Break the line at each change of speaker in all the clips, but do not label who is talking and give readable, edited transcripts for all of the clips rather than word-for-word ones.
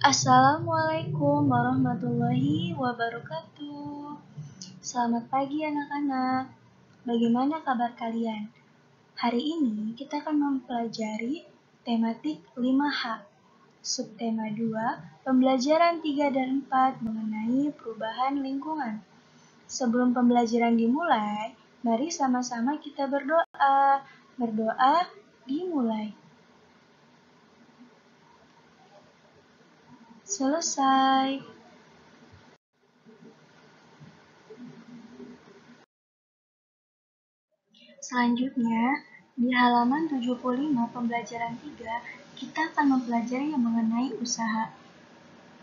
Assalamualaikum warahmatullahi wabarakatuh. Selamat pagi anak-anak. Bagaimana kabar kalian? Hari ini kita akan mempelajari tematik 5H. Subtema 2, pembelajaran 3 dan 4 mengenai perubahan lingkungan. Sebelum pembelajaran dimulai, mari sama-sama kita berdoa. Berdoa dimulai. Selesai. Selanjutnya, di halaman 75 pembelajaran 3, kita akan mempelajari yang mengenai usaha.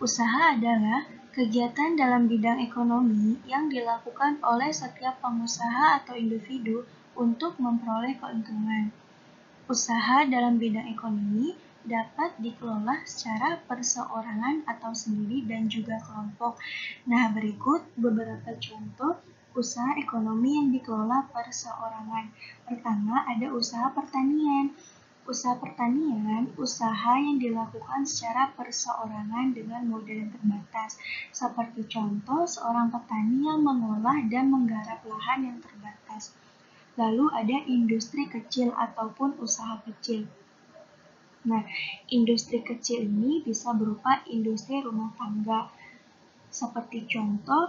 Usaha adalah kegiatan dalam bidang ekonomi yang dilakukan oleh setiap pengusaha atau individu untuk memperoleh keuntungan. Usaha dalam bidang ekonomi dapat dikelola secara perseorangan atau sendiri dan juga kelompok. Nah, berikut beberapa contoh usaha ekonomi yang dikelola perseorangan. Pertama, ada usaha pertanian. Usaha pertanian, usaha yang dilakukan secara perseorangan dengan modal yang terbatas. Seperti contoh, seorang petani yang mengolah dan menggarap lahan yang terbatas. Lalu ada industri kecil ataupun usaha kecil. Nah, industri kecil ini bisa berupa industri rumah tangga. Seperti contoh,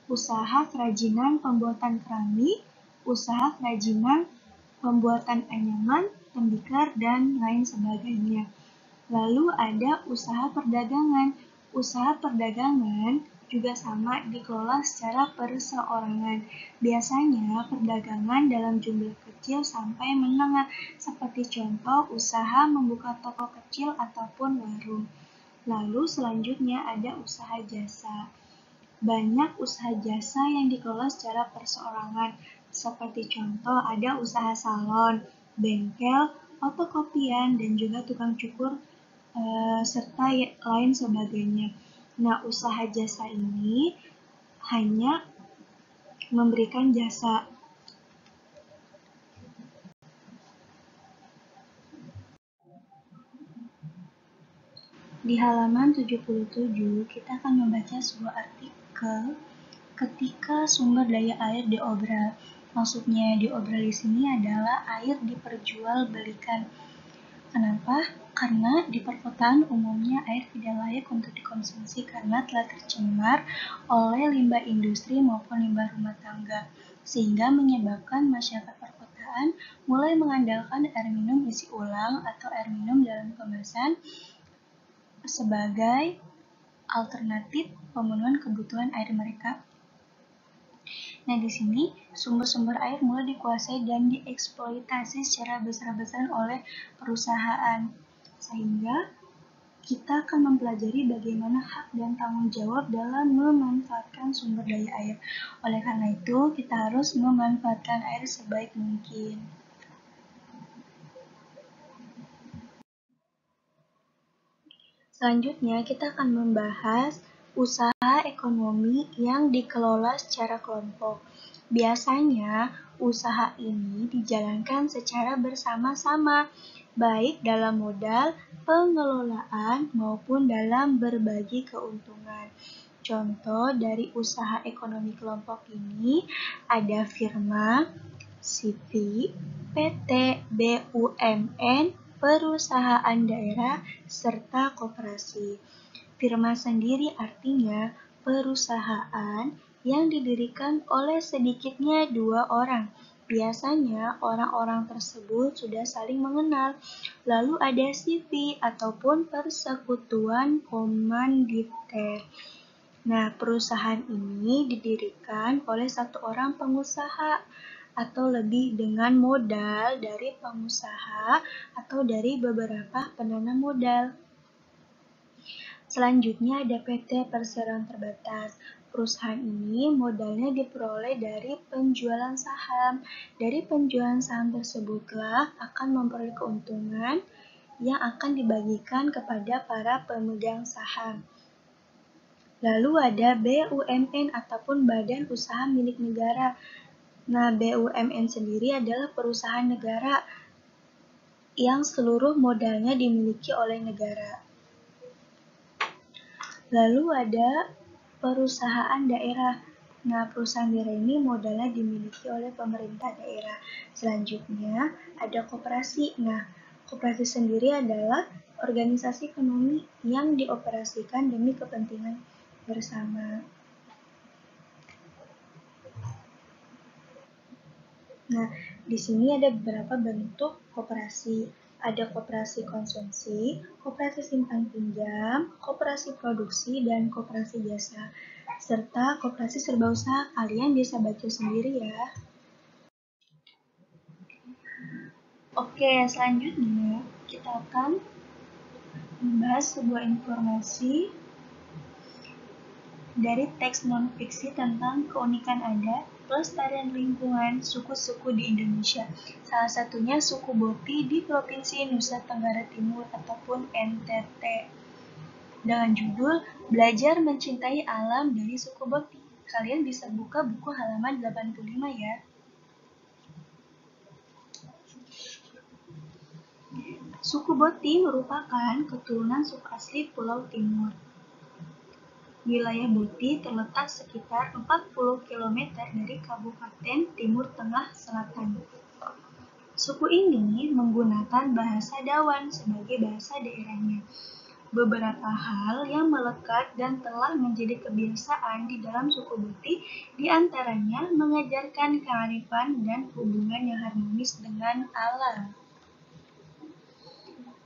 usaha kerajinan pembuatan keramik, usaha kerajinan pembuatan anyaman, tembikar, dan lain sebagainya. Lalu ada usaha perdagangan. Usaha perdagangan juga sama dikelola secara perseorangan. Biasanya perdagangan dalam jumlah kecil sampai menengah, seperti contoh usaha membuka toko kecil ataupun warung. Lalu selanjutnya ada usaha jasa. Banyak usaha jasa yang dikelola secara perseorangan, seperti contoh ada usaha salon, bengkel, fotokopian, dan juga tukang cukur, serta lain sebagainya. Nah, usaha jasa ini hanya memberikan jasa. Di halaman 77, kita akan membaca sebuah artikel ketika sumber daya air diobral. Maksudnya diobral di sini adalah air diperjualbelikan. Kenapa? Karena di perkotaan umumnya air tidak layak untuk dikonsumsi karena telah tercemar oleh limbah industri maupun limbah rumah tangga, sehingga menyebabkan masyarakat perkotaan mulai mengandalkan air minum isi ulang atau air minum dalam kemasan sebagai alternatif pemenuhan kebutuhan air mereka. Nah, di sini sumber-sumber air mulai dikuasai dan dieksploitasi secara besar-besaran oleh perusahaan, sehingga kita akan mempelajari bagaimana hak dan tanggung jawab dalam memanfaatkan sumber daya air. Oleh karena itu, kita harus memanfaatkan air sebaik mungkin. Selanjutnya, kita akan membahas usaha ekonomi yang dikelola secara kelompok. Biasanya, usaha ini dijalankan secara bersama-sama, baik dalam modal, pengelolaan, maupun dalam berbagi keuntungan. Contoh dari usaha ekonomi kelompok ini ada firma, CV, PT, BUMN, perusahaan daerah, serta koperasi. Firma sendiri artinya perusahaan yang didirikan oleh sedikitnya 2 orang. Biasanya orang-orang tersebut sudah saling mengenal. Lalu ada CV ataupun persekutuan komanditer. Nah, perusahaan ini didirikan oleh satu orang pengusaha atau lebih dengan modal dari pengusaha atau dari beberapa penanam modal. Selanjutnya ada PT Perseroan Terbatas. Perusahaan ini modalnya diperoleh dari penjualan saham. Dari penjualan saham tersebutlah akan memperoleh keuntungan yang akan dibagikan kepada para pemegang saham. Lalu ada BUMN ataupun Badan Usaha Milik Negara. Nah, BUMN sendiri adalah perusahaan negara yang seluruh modalnya dimiliki oleh negara. Lalu ada perusahaan daerah. Nah, perusahaan daerah ini modalnya dimiliki oleh pemerintah daerah. Selanjutnya ada koperasi. Nah, koperasi sendiri adalah organisasi ekonomi yang dioperasikan demi kepentingan bersama. Nah, di sini ada beberapa bentuk koperasi. Ada koperasi konsumsi, koperasi simpan pinjam, koperasi produksi, dan koperasi jasa. Serta koperasi serba usaha. Kalian bisa baca sendiri ya. Oke, selanjutnya kita akan membahas sebuah informasi dari teks non-fiksi tentang keunikan adat, pelestarian lingkungan, suku-suku di Indonesia. Salah satunya suku Boti di Provinsi Nusa Tenggara Timur ataupun NTT. Dengan judul Belajar Mencintai Alam dari Suku Boti. Kalian bisa buka buku halaman 85 ya. Suku Boti merupakan keturunan suku asli Pulau Timur. Wilayah Boti terletak sekitar 40 km dari Kabupaten Timur Tengah Selatan. Suku ini menggunakan bahasa Dawan sebagai bahasa daerahnya. Beberapa hal yang melekat dan telah menjadi kebiasaan di dalam suku Boti diantaranya mengajarkan kearifan dan hubungan yang harmonis dengan alam.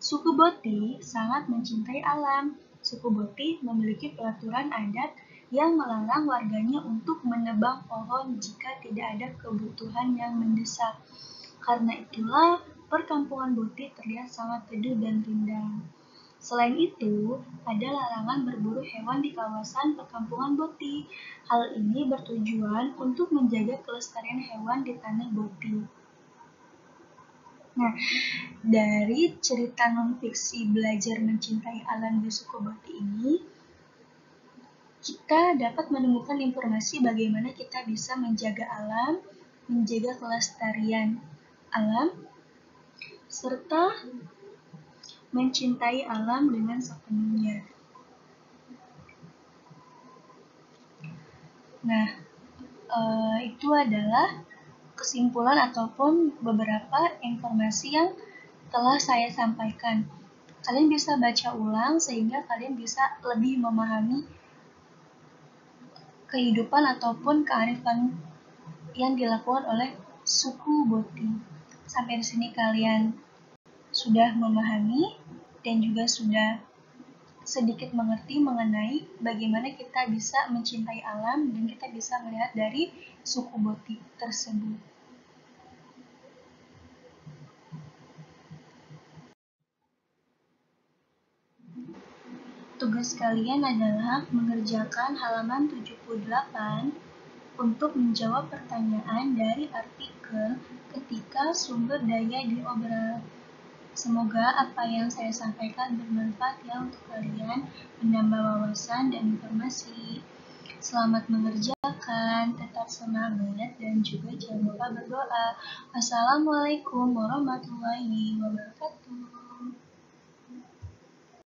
Suku Boti sangat mencintai alam. Suku Boti memiliki peraturan adat yang melarang warganya untuk menebang pohon jika tidak ada kebutuhan yang mendesak. Karena itulah, perkampungan Boti terlihat sangat teduh dan rindang. Selain itu, ada larangan berburu hewan di kawasan perkampungan Boti. Hal ini bertujuan untuk menjaga kelestarian hewan di tanah Boti. Nah, dari cerita non-fiksi Belajar Mencintai Alam di Suku Boti ini, kita dapat menemukan informasi bagaimana kita bisa menjaga alam, menjaga kelestarian alam, serta mencintai alam dengan sepenuhnya. Nah, itu adalah kesimpulan ataupun beberapa informasi yang telah saya sampaikan. Kalian bisa baca ulang sehingga kalian bisa lebih memahami kehidupan ataupun kearifan yang dilakukan oleh suku Boti. Sampai di sini kalian sudah memahami dan juga sudah sedikit mengerti mengenai bagaimana kita bisa mencintai alam dan kita bisa melihat dari suku Boti tersebut. Tugas kalian adalah mengerjakan halaman 78 untuk menjawab pertanyaan dari artikel ketika sumber daya diobrol. Semoga apa yang saya sampaikan bermanfaat ya untuk kalian, menambah wawasan dan informasi. Selamat mengerjakan, tetap semangat, dan juga jangan lupa berdoa. Wassalamualaikum warahmatullahi wabarakatuh.